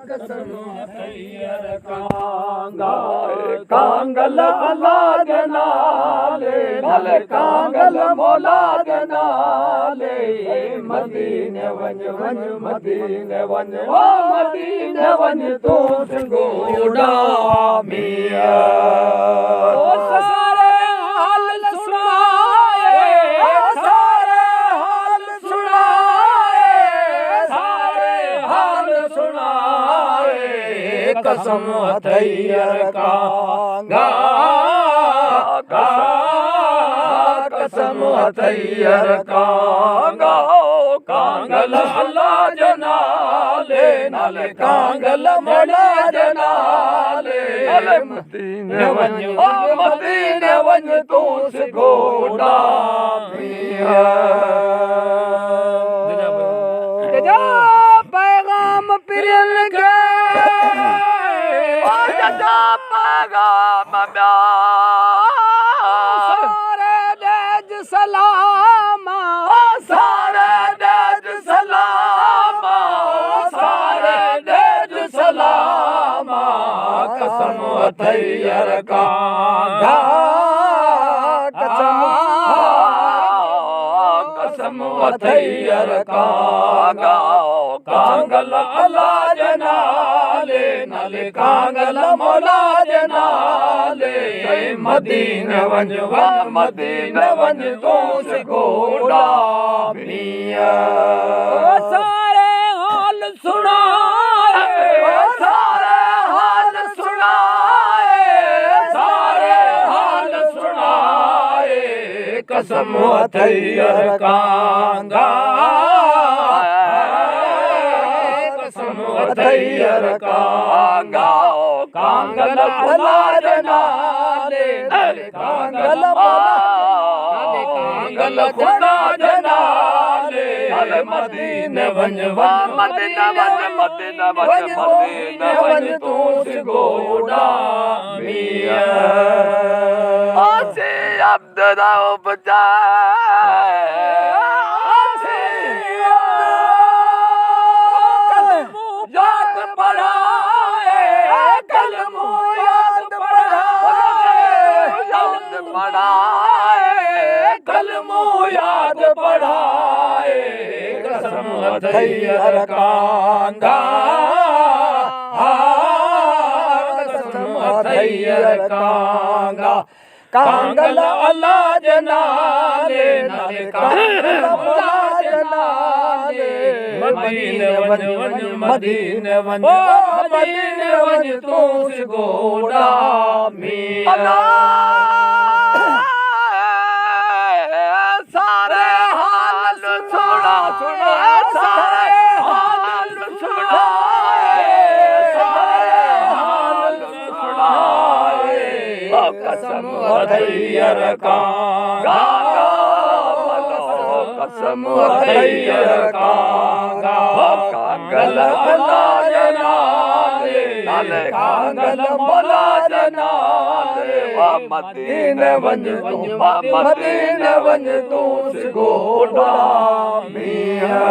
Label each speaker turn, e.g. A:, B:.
A: कसम तैयार कांगा कांगल अल्लाह जनाले नल कांगल मौला जनाले मदीने वञ वञ मदीने वञ ओ मदीने वञ तू गोड़ा मिया ओ सारे हाल सुनाए सारे हाल सुनाए सारे हाल सुनाए कसम तैयार कांगा कसम तैयार कांगा कांगल अल्लाह जनाले नाले कांगल मौला जनाले नाले मदीने वञ ओ मदीने वञ तू गोड़ा मिया जा पैगाम पिरल गए ओ जा पैगाम सारे देज सलाम सारे देज सलाम सारे देज सलाम कसम तैयार कांगा कसम तैयार कांगा कांगल अल्लाह जनाले नाले कांगल मौला जनाले मदीने वञ मदीने वञ तू गोड़ा मिया सारे हाल सुनाए सारे हाल सुनाए सारे हाल सुनाए कसम तैयार कांगा कसम तैयार कांगा कांगल अल्लाह जनाले कांगल कांगल खुदा जनाले मदीने वञ मदीने वञ मदीने वञ मदीने वञ तू गोड़ा मिया आसे अब्द दाओ बजा याद पढ़ाए कलमो याद पढ़ाए कलमो याद पढ़ाए कसम तैयार कांगा कसम तैयार कांगा कांगल अल्लाह जनाले नाले कांगल मौला जनाले मदीने वञ मदीने वञ मदीने वञ तू गोड़ा मिया सारे हाल सुना सुना सारे हाल सुनाए सारे हाल सुनाए कसम तैयार कांगा कसम तैयार कांगा कांगल अल्लाह जनाले नाले कांगल मौला जनाले मदीने वञ मदीने वञ तू गोड़ा मिया